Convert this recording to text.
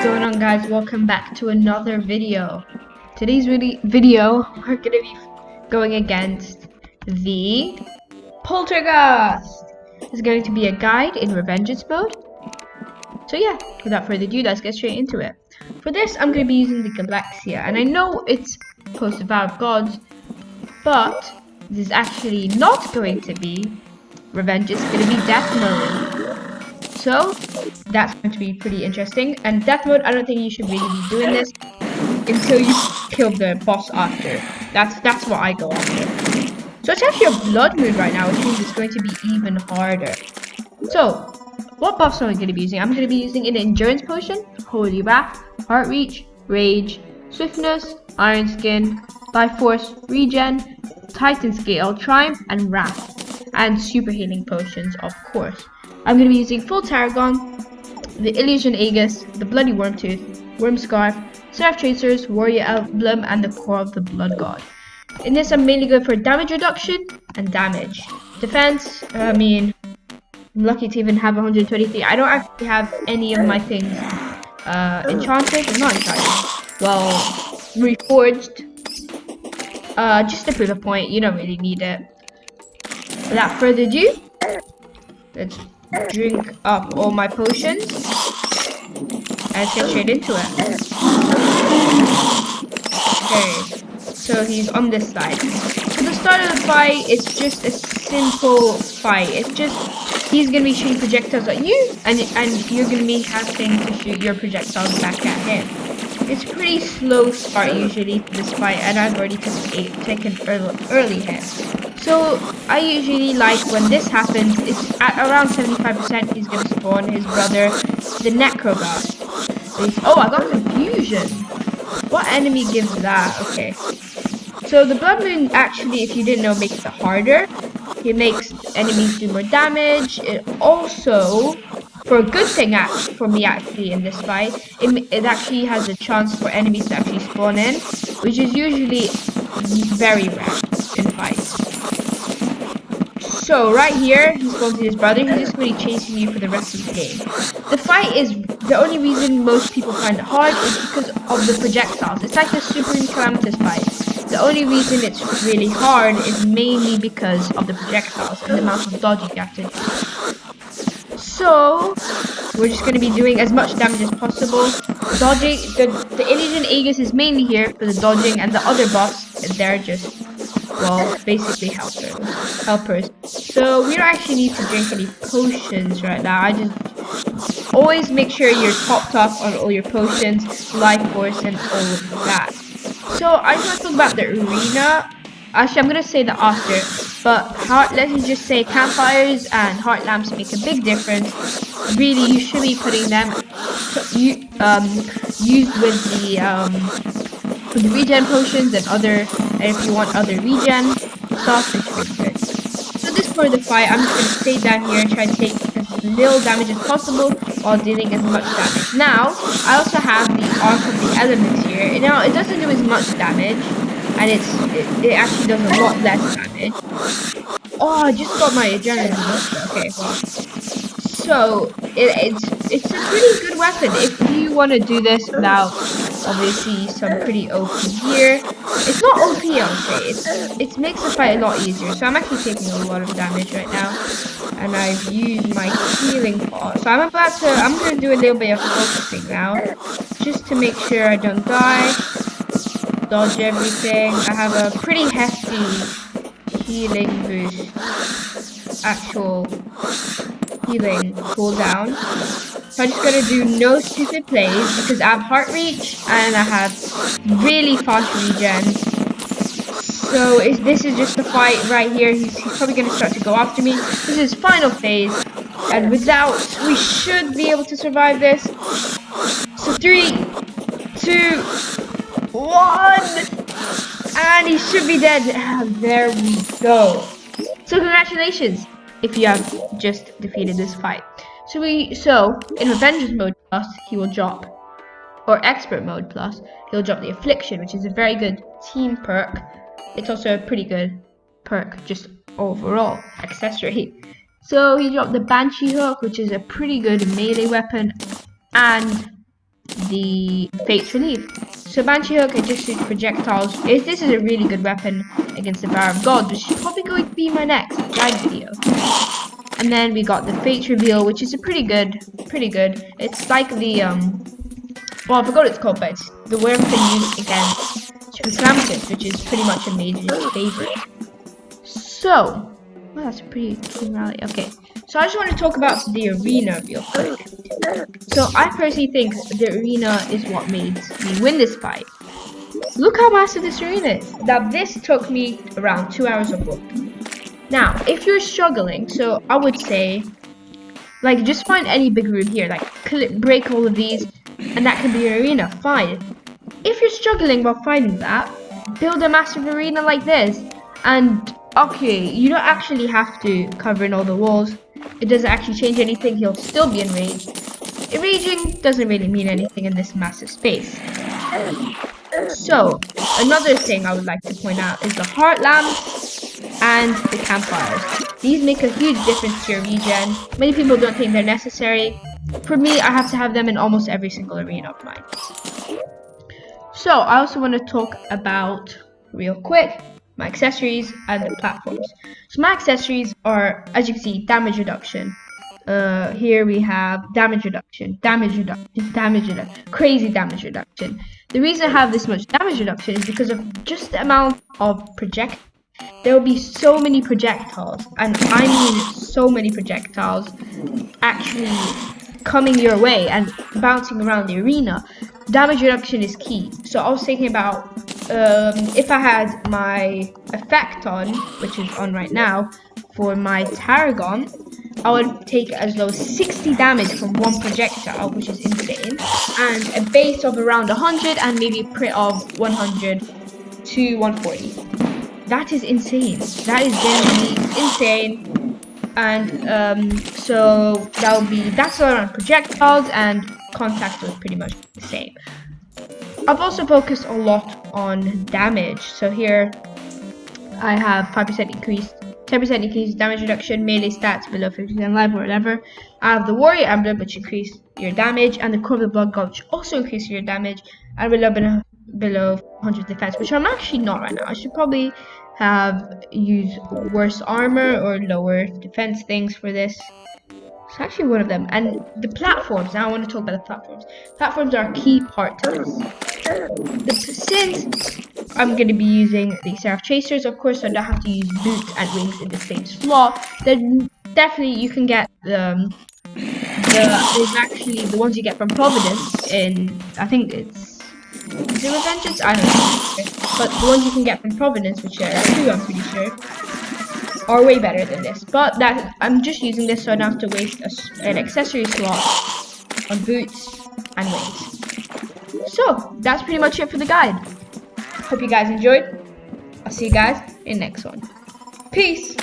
going on, guys? Welcome back to another video. Today's video we're gonna be going against the polterghast. It's going to be a guide in revengeance mode. So yeah, without further ado, let's get straight into it. For this, I'm gonna be using the Galaxia, and I know it's post Vow of Gods, but this is actually not going to be revenge. It's gonna be death mode. So that's going to be pretty interesting. And death mode, I don't think you should really be doing this until you kill the boss after. That's what I go after. So it's actually a blood moon right now, which means it's going to be even harder. So what buffs am I going to be using? I'm going to be using an endurance potion, Holy Wrath, Heart Reach, Rage, Swiftness, Iron Skin, Life Force, Regen, Titan Scale, Triumph, and Wrath. And super healing potions, of course. I'm going to be using full Tarragon, the Illusion Aegis, the Bloody Wormtooth, Worm Scarf, Seraph Tracers, Warrior Emblem, and the Core of the Blood God. In this, I'm mainly good for damage reduction and damage. Defense, I'm lucky to even have 123. I don't actually have any of my things enchanted, or not enchanted, well, reforged. Just to prove a point, you don't really need it. Without further ado, let's drink up all my potions and let's get straight into it. Okay, so he's on this side. So the start of the fight, it's just a simple fight. It's just he's gonna be shooting projectiles at you, and you're gonna be having to shoot your projectiles back at him. It's a pretty slow start usually for this fight, and I've already taken early hit. So I usually like when this happens, it's at around 75% he's going to spawn his brother, the Necroghast. Oh, I got confusion. What enemy gives that? Okay. So the Blood Moon actually, if you didn't know, makes it harder. It makes enemies do more damage. It also, for a good thing for me actually in this fight, it actually has a chance for enemies to actually spawn in, which is usually very rare in fights. So right here, he's going to his brother. He's just going to be chasing you for the rest of the game. The fight is, the only reason most people find it hard is because of the projectiles. It's like the Super Calamitous fight. The only reason it's really hard is mainly because of the projectiles and the amount of dodging you have to do. So we're just going to be doing as much damage as possible. Dodging, the Illusion Aegis is mainly here for the dodging, and the other boss, they're just, well, basically helpers. So we don't actually need to drink any potions right now. I just always make sure you're topped up on all your potions, life force, and all of that. So I just want to talk about the arena. Actually, I'm gonna say that after, but let's just say campfires and heart lamps make a big difference. Really, you should be putting them used with the regen potions and if you want other regen stuff, it's really good. So this part of the fight, I'm just going to stay down here and try to take as little damage as possible while dealing as much damage. Now, I also have the Arc of the Elements here. Now, it doesn't do as much damage, and it actually does a lot less damage. Oh, I just got my adrenaline rush. Okay, well. So, it's a pretty good weapon if you want to do this without, obviously, some pretty OP gear. It's not OP, I would say. It makes the fight a lot easier. So I'm actually taking a lot of damage right now, and I've used my healing pot. So I'm gonna do a little bit of focusing now, just to make sure I don't die. Dodge everything. I have a pretty hefty healing boost, actual healing cooldown. So I'm just gonna do no stupid plays because I have Heart Reach and I have really fast regen. So this is just the fight right here. He's probably gonna start to go after me. This is final phase, and we should be able to survive this. So 3, 2, 1, and he should be dead. And there we go. So congratulations if you have just defeated this fight. So in Revengeance mode plus, he will drop, or Expert mode plus, he'll drop the Affliction, which is a very good team perk. It's also a pretty good perk, just overall accessory. So he dropped the Banshee Hook, which is a pretty good melee weapon, and the Fate's Relief. So Banshee Hook, it just shoots projectiles. This is a really good weapon against the Bar of Gods, which is probably going to be my next guide video. And then we got the Fate's Reveal, which is a pretty good. It's like the well, I forgot what it's called, but it's the weapon used against Circumstances, which is pretty much a mage's favorite. So, well, that's a pretty clean rally. Okay, so I just want to talk about the arena real quick. So I personally think the arena is what made me win this fight. Look how massive this arena is. Now this took me around 2 hours of work. Now, if you're struggling, so I would say, like, just find any big room here, like break all of these, and that can be your arena, fine. If you're struggling while finding that, build a massive arena like this, and okay, you don't actually have to cover in all the walls. It doesn't actually change anything, he'll still be enraged. Enraging doesn't really mean anything in this massive space. So, another thing I would like to point out is the heart lamps and the campfires. These make a huge difference to your regen. Many people don't think they're necessary. For me, I have to have them in almost every single arena of mine. So, I also want to talk about, real quick, my accessories and the platforms. So my accessories are, as you can see, damage reduction. Here we have damage reduction, crazy damage reduction. The reason I have this much damage reduction is because of just the amount of projectiles. There will be so many projectiles, and I mean so many projectiles actually coming your way and bouncing around the arena. Damage reduction is key. So I was thinking about if I had my effect on, which is on right now, for my Tarragon, I would take as low as 60 damage from one projectile, which is insane, and a base of around 100 and maybe a crit of 100 to 140. That is insane. That is genuinely insane. And so that's all around projectiles, and contact was pretty much the same. I've also focused a lot on damage. So here I have 5% increase, 10% increase damage reduction, melee stats below 50% life or whatever. I have the warrior emblem, which increases your damage, and the core of the blood god, which also increases your damage, and below 100 defense, which I'm actually not right now. I should probably have used worse armor or lower defense things for this. It's actually one of them. And the platforms, now I want to talk about the platforms. Platforms are a key part to this. Since I'm going to be using the Seraph Chasers, of course I don't have to use boots and wings in the same slot, then definitely you can get there's actually the ones you get from Providence in, I think it's Zero Vengeance? I don't know. But the ones you can get from Providence, which are two, I'm pretty sure, are way better than this. But that I'm just using this so I don't have to waste an accessory slot on boots and wings. So that's pretty much it for the guide. Hope you guys enjoyed. I'll see you guys in the next one. Peace!